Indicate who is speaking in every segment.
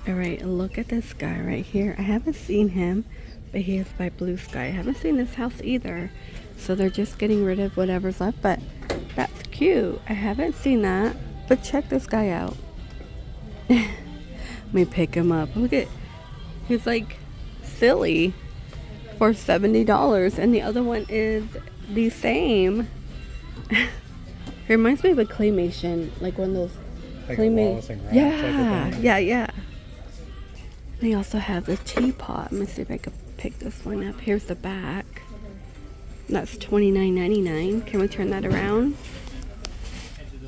Speaker 1: Alright, look at this guy right here. I haven't seen him, but he is by Blue Sky. I haven't seen this house either. So they're just getting rid of whatever's left, but that's cute. I haven't seen that, but check this guy out. Let me pick him up. Look at, he's like silly for $70, and the other one is the same. It reminds me of a claymation, like one of those
Speaker 2: Like
Speaker 1: claymation. Yeah. They also have the teapot. Let me see if I can pick this one up. Here's the back. That's $29.99. Can we turn that around?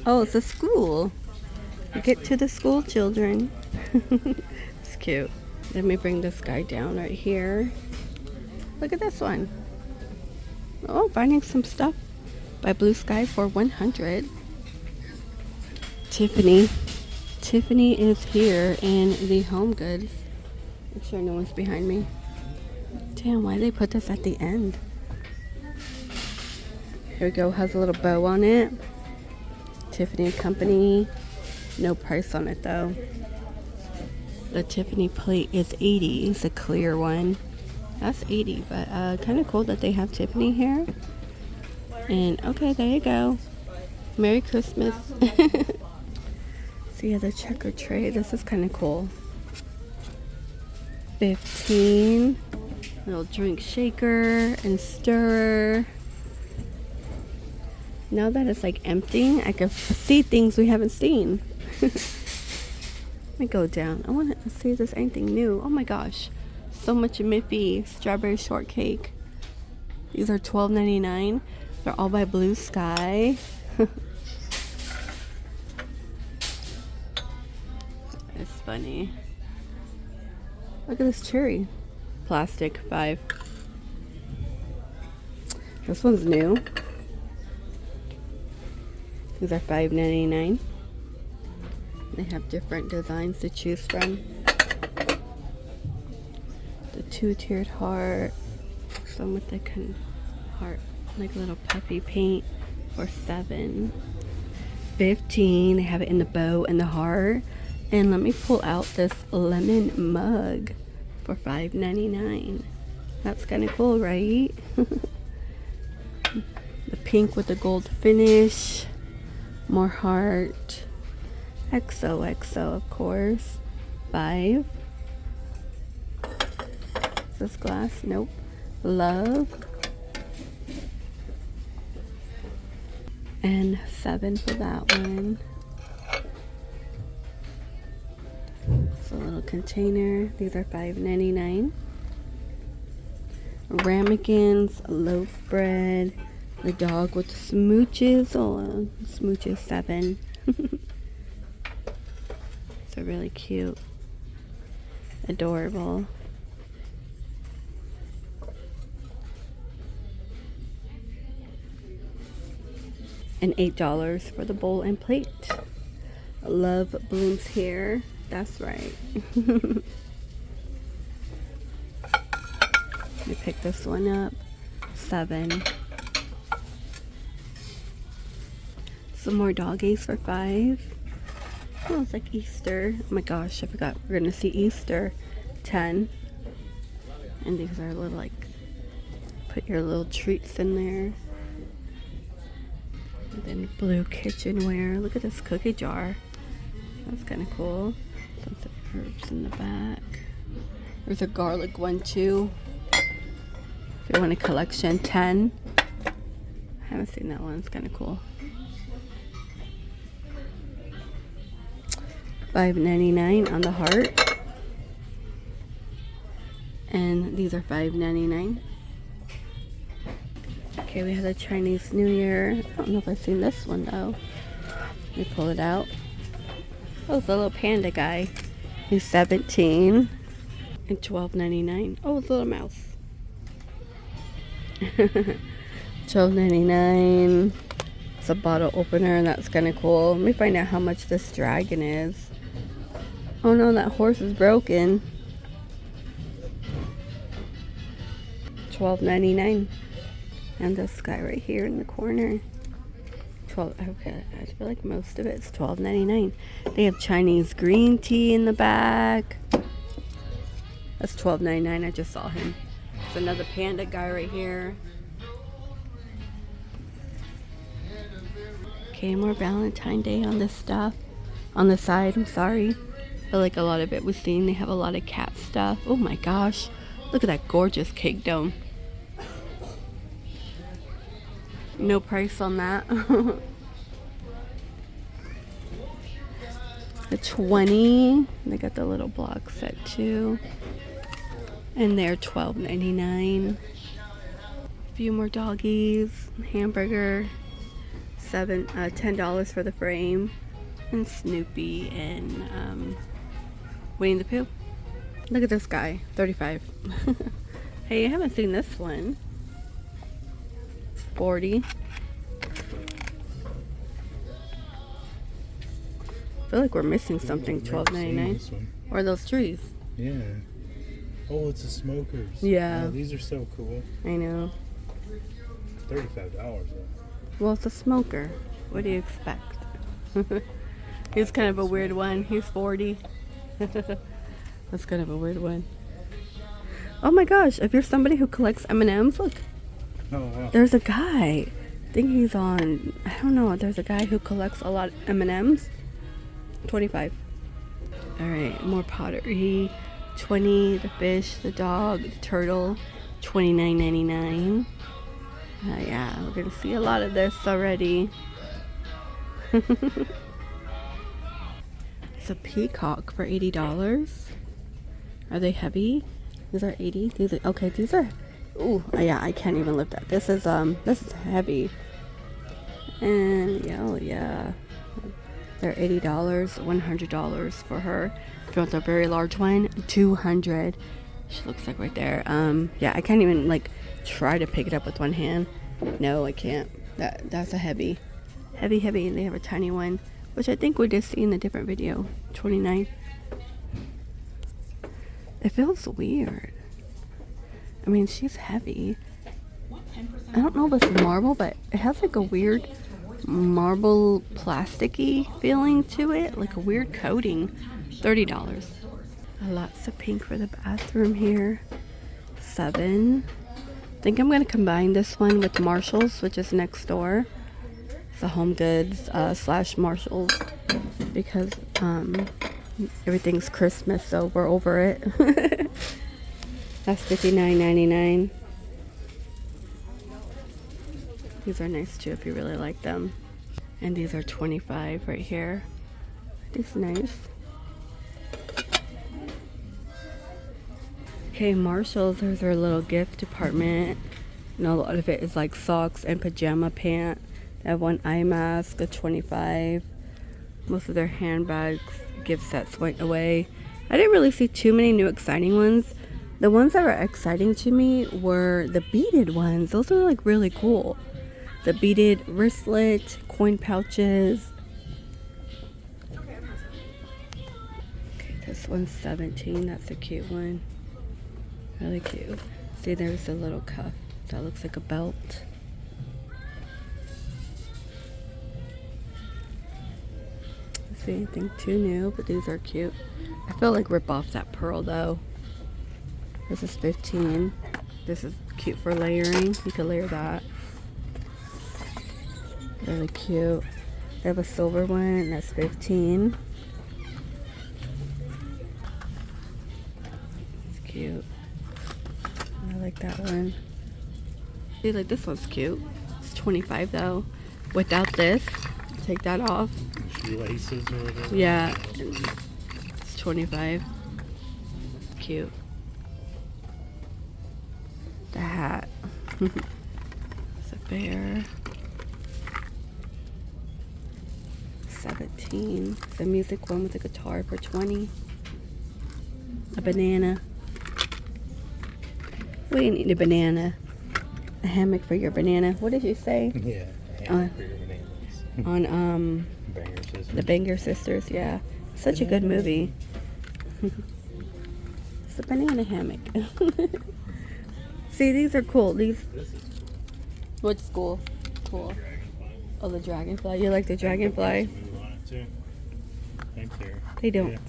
Speaker 1: Oh, it's a school. Get to the school, children. It's cute. Let me bring this guy down right here. Look at this one. Oh, finding some stuff by Blue Sky for $100. Tiffany is here in the Homegoods. Make sure no one's behind me. Damn, why they put this at the end? Here we go. Has a little bow on it. Tiffany & Company. No price on it though. The Tiffany plate is $80. It's a clear one. That's $80, but kind of cool that they have Tiffany here. And okay, there you go. Merry Christmas. So yeah, the checker tray. This is kind of cool. $15. Little drink shaker and stirrer. Now that it's like emptying, I can see things we haven't seen. Let me go down. I want to see if there's anything new. Oh my gosh. So much Miffy strawberry shortcake. These are $12.99. They're all by Blue Sky. It's funny. Look at this cherry. Plastic, $5. This one's new. These are $5.99. They have different designs to choose from. The two-tiered heart. Some with the heart, like a little puffy paint for $7. $15. They have it in the bow and the heart. And let me pull out this lemon mug for $5.99. That's kind of cool, right? The pink with the gold finish. More heart. XOXO, of course. $5. Is this glass? Nope. Love. And $7 for that one. It's a little container. These are $5.99. Ramekins, loaf bread. The dog with smooches. Oh, smooches, $7. So really cute. Adorable. And $8 for the bowl and plate. Love blooms here. That's right. Let me pick this one up. $7. Some more doggies for $5. Oh, it's like Easter. Oh my gosh, I forgot we're gonna see Easter. $10. And these are little, like, put your little treats in there. And then blue kitchenware. Look at this cookie jar. That's kind of cool. Some herbs in the back. There's a garlic one too. If you want a collection, $10. I haven't seen that one. It's kind of cool. $5.99 on the heart. And these are $5.99. Okay, we have the Chinese New Year. I don't know if I've seen this one though. Let me pull it out. Oh, it's a little panda guy. He's $17 and $12.99. Oh, it's a little mouse. $12.99. It's a bottle opener, and that's kind of cool. Let me find out how much this dragon is. Oh no, that horse is broken. $12.99. And this guy right here in the corner. Okay, I feel like most of it's $12.99. They have Chinese green tea in the back. That's $12.99. I just saw him. There's another panda guy right here. Okay, more Valentine Day on this stuff. On the side, I'm sorry. But like a lot of it was seen. They have a lot of cat stuff. Oh my gosh. Look at that gorgeous cake dome. No price on that. The 20. They got the little block set too. And they're $12.99. A few more doggies. Hamburger. $10 for the frame. And Snoopy and Winnie the Pooh. Look at this guy. $35. Hey, I haven't seen this one. $40. I feel like we're missing something. $12.99. Or those trees.
Speaker 2: Yeah. Oh, it's a smokers.
Speaker 1: Yeah.
Speaker 2: Oh, these are so cool.
Speaker 1: I know.
Speaker 2: $35 though.
Speaker 1: Well, it's a smoker. What do you expect? He's kind of a weird one. He's 40. That's kind of a weird one. Oh my gosh! If you're somebody who collects M&Ms, look.
Speaker 2: Oh wow.
Speaker 1: There's a guy. I think he's on. I don't know. There's a guy who collects a lot of M&Ms. 25. All right, more pottery. 20. The fish, the dog, the turtle. $29.99. Yeah, we're gonna see a lot of this already. It's a peacock for $80. Are they heavy? These are 80. These are okay. These are. Ooh, yeah. I can't even lift that. This is heavy. And yeah, oh yeah. They're $80, $100 for her. If you want a very large one, $200. She looks like right there. Yeah, I can't even like try to pick it up with one hand. No, I can't. That's a heavy. And they have a tiny one, which I think we just see in a different video. 29. It feels weird. I mean, she's heavy. I don't know if it's marble, but it has like a weird marble plasticky feeling to it, like a weird coating. $30. Lots of pink for the bathroom here. $7. I think I'm gonna combine this one with Marshall's, which is next door. It's the Homegoods / Marshall's, because everything's Christmas, so we're over it. That's $59.99. These are nice too if you really like them. And these are $25 right here. It's nice. Okay, Marshall's, there's their little gift department. And a lot of it is like socks and pajama pant. They have one eye mask, a $25. Most of their handbags, gift sets went away. I didn't really see too many new exciting ones. The ones that were exciting to me were the beaded ones. Those are like really cool. The beaded wristlet, coin pouches. Okay, this one's $17. That's a cute one. Really cute. See, there's a little cuff that looks like a belt. Let's see, anything too new, but these are cute. I feel like rip off that pearl though. This is $15. This is cute for layering. You can layer that. Really cute. They have a silver one, that's $15. It's cute. I like that one. See, like this one's cute. It's $25 though. Without this, take that off.
Speaker 2: Shoelaces or whatever.
Speaker 1: Yeah, it's $25. Cute. The hat. It's a bear. $17. It's a music one with a guitar for $20. A banana. We need a banana. A hammock for your banana. What did you say?
Speaker 2: Yeah, a hammock for your bananas.
Speaker 1: On
Speaker 2: Banger Sisters.
Speaker 1: The Banger Sisters, yeah. Such a good movie. It's a banana hammock. See, these are cool. These. What's cool? Cool. Oh, the dragonfly. You like the dragonfly?
Speaker 2: Thank you.
Speaker 1: They don't.
Speaker 2: Yeah.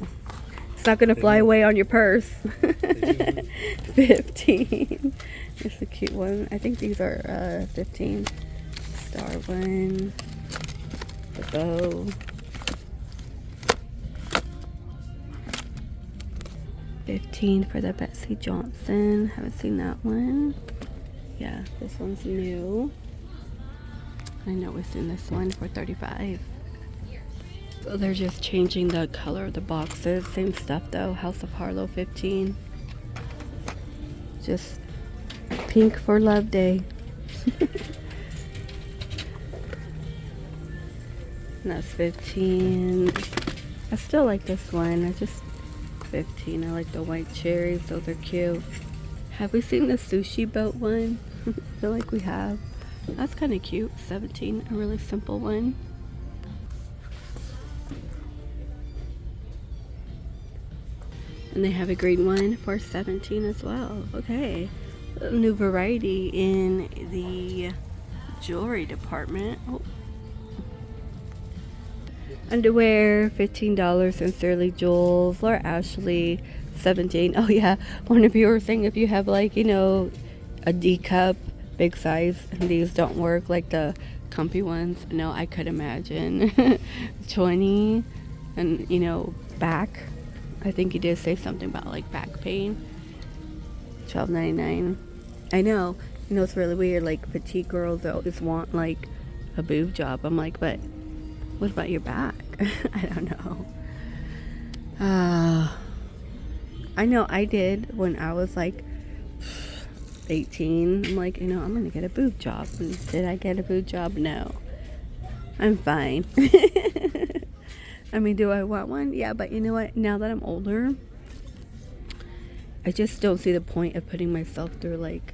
Speaker 1: It's not gonna fly away on your purse. 15. It's a cute one. I think these are 15. Star one. The bow. 15 for the Betsy Johnson. Haven't seen that one. Yeah, this one's new. I know we've seen this one for 35. So they're just changing the color of the boxes. Same stuff though. House of Harlow 15. Just pink for Love Day. And that's 15. I still like this one. I just 15. I like the white cherries. Those are cute. Have we seen the sushi boat one? I feel like we have. That's kind of cute. 17. A really simple one. And they have a green one for 17 as well. Okay. A new variety in the jewelry department. Oh. Underwear, $15. Sincerely Jules. Laura Ashley, 17. Oh yeah, one of you were saying if you have like, you know, a D cup, big size, and these don't work, like the comfy ones. No, I could imagine. 20. And you know, back. I think you did say something about like back pain. $12.99. I know. You know, it's really weird. Like petite girls always want like a boob job. I'm like, but what about your back? I don't know. I know I did when I was like 18. I'm like, you know, I'm gonna get a boob job. And did I get a boob job? No. I'm fine. I mean, do I want one? Yeah, but you know what? Now that I'm older, I just don't see the point of putting myself through like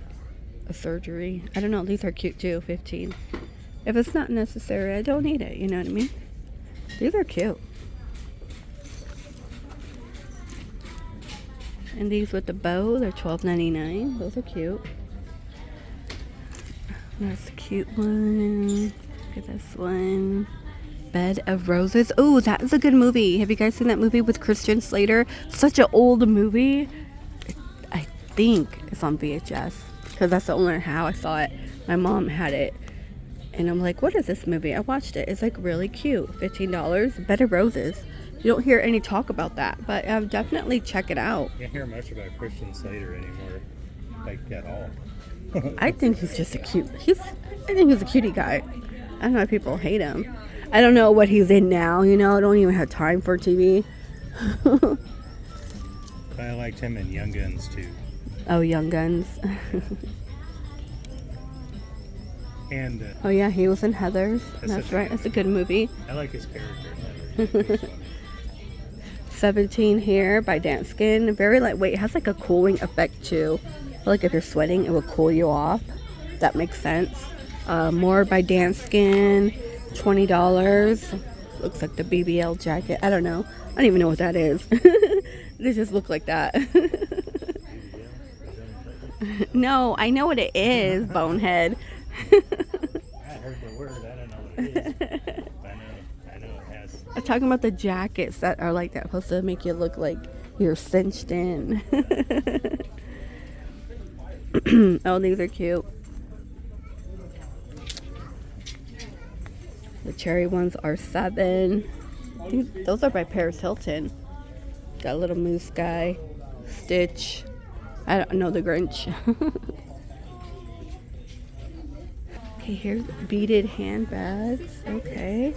Speaker 1: a surgery. I don't know. These are cute too. 15. If it's not necessary, I don't need it. You know what I mean? These are cute. And these with the bow, they're $12.99. Those are cute. That's a cute one. Look at this one. Bed of Roses. Oh, that is a good movie. Have you guys seen that movie with Christian Slater? Such an old movie. I think it's on VHS because that's the only how I saw it. My mom had it. And I'm like, what is this movie? I watched it. It's like really cute. $15. Bed of Roses. You don't hear any talk about that, but definitely check it out.
Speaker 2: You don't hear much about Christian Slater anymore, like at all.
Speaker 1: I think he's just a cute. I think he's a cutie guy. I don't know why people hate him. I don't know what he's in now. You know, I don't even have time for TV.
Speaker 2: I liked him in Young Guns too.
Speaker 1: Oh, Young Guns.
Speaker 2: And
Speaker 1: oh yeah, he was in Heathers. That's right. It's a good movie.
Speaker 2: I like his character in Heathers.
Speaker 1: 17 here by Danskin. Very lightweight. It has like a cooling effect too. I feel like if you're sweating, it will cool you off. That makes sense. More by Danskin. $20. Looks like the BBL jacket. I don't know. I don't even know what that is. They just look like that. No, I know what it is, bonehead.
Speaker 2: I heard the word. I don't know what it is. I know it has.
Speaker 1: I'm talking about the jackets that are like that, supposed to make you look like you're cinched in. Oh, these are cute. The cherry ones are $7. Those are by Paris Hilton. Got a little moose guy. Stitch. I don't know the Grinch. Okay, here's beaded handbags. Okay.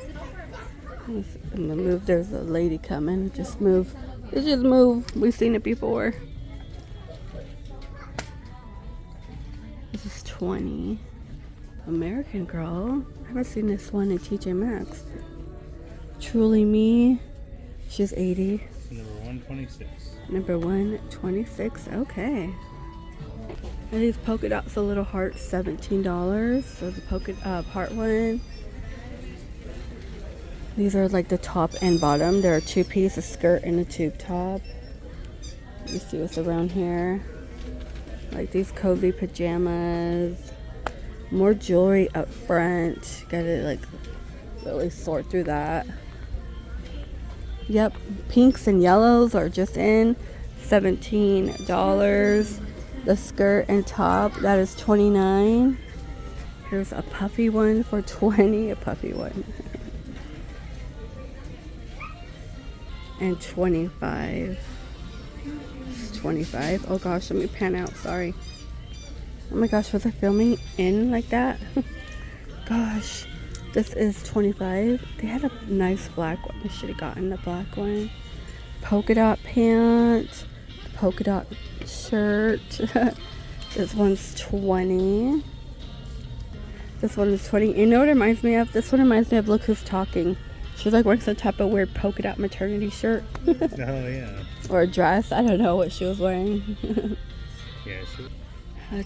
Speaker 1: I'm gonna move. There's a lady coming. Just move. Just move. We've seen it before. This is 20. American Girl. I haven't seen this one in TJ Maxx. Truly Me. She's 80.
Speaker 2: Number 126.
Speaker 1: Number 126. Okay. And these polka dots, a little heart, $17. So the polka part one. These are like the top and bottom. There are two pieces, a skirt and a tube top. Let me see what's around here. Like these cozy pajamas. More jewelry up front. Gotta like really sort through that. Yep, pinks and yellows are just in. $17. The skirt and top, that is $29. Here's a puffy one for $20. A puffy one. And $25. It's $25. Oh gosh, let me pan out. Sorry. Oh my gosh, was I filming in like that? Gosh, this is $25. They had a nice black one. I should have gotten the black one. Polka dot pants. Polka dot shirt. This one's $20. This one is $20. You know what it reminds me of? This one reminds me of Look Who's Talking. She's like wearing some type of weird polka dot maternity shirt.
Speaker 2: Oh yeah.
Speaker 1: Or a dress. I don't know what she was wearing.
Speaker 2: Yeah, she.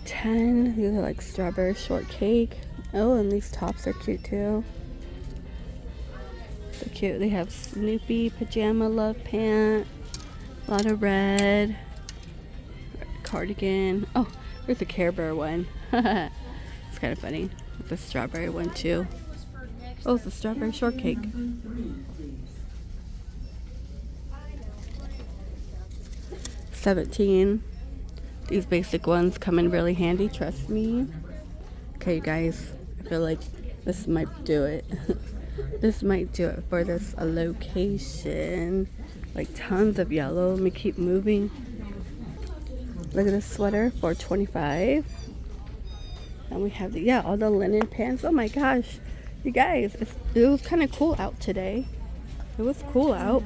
Speaker 1: 10. These are like strawberry shortcake. Oh, and these tops are cute too. So cute. They have Snoopy pajama love pant. A lot of red. Cardigan. Oh, there's a Care Bear one. It's kind of funny. It's a strawberry one too. Oh, it's a strawberry shortcake. $17. These basic ones come in really handy, trust me. Okay, you guys, I feel like this might do it. This might do it for this location. Like tons of yellow. Let me keep moving. Look at this sweater for $25. And we have all the linen pants. Oh my gosh, you guys, it was kind of cool out today. It was cool out.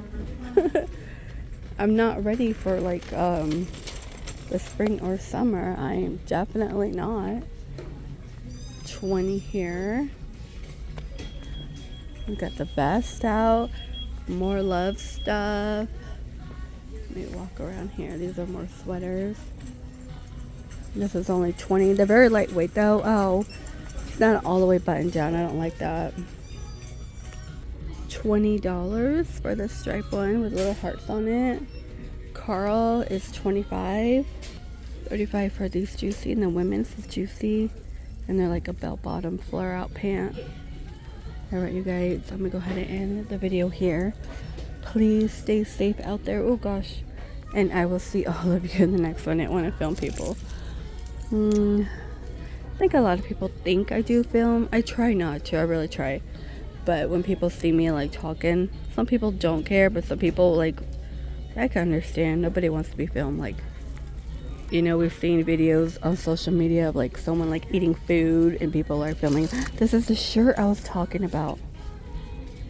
Speaker 1: I'm not ready for like the spring or summer. I am definitely not. 20 here. We got the vest out. More love stuff. Let me walk around here. These are more sweaters. This is only 20. They're very lightweight though. Oh, it's not all the way buttoned down. I don't like that. $20 for the striped one with little hearts on it. Carl is $25. $35 for these juicy, and the women's is juicy, and they're like a bell bottom flare out pant. Alright, you guys, I'm gonna go ahead and end the video here. Please stay safe out there. Oh gosh, and I will see all of you in the next one. I want to film people. I think a lot of people think I do film. I try not to. I really try. But when people see me like talking, some people don't care, but some people like, I can understand. Nobody wants to be filmed. Like, you know, we've seen videos on social media of like someone like eating food and people are filming. This is the shirt I was talking about.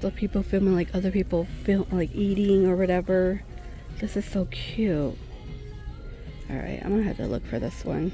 Speaker 1: The people filming like other people film like eating or whatever. This is so cute. Alright, I'm gonna have to look for this one.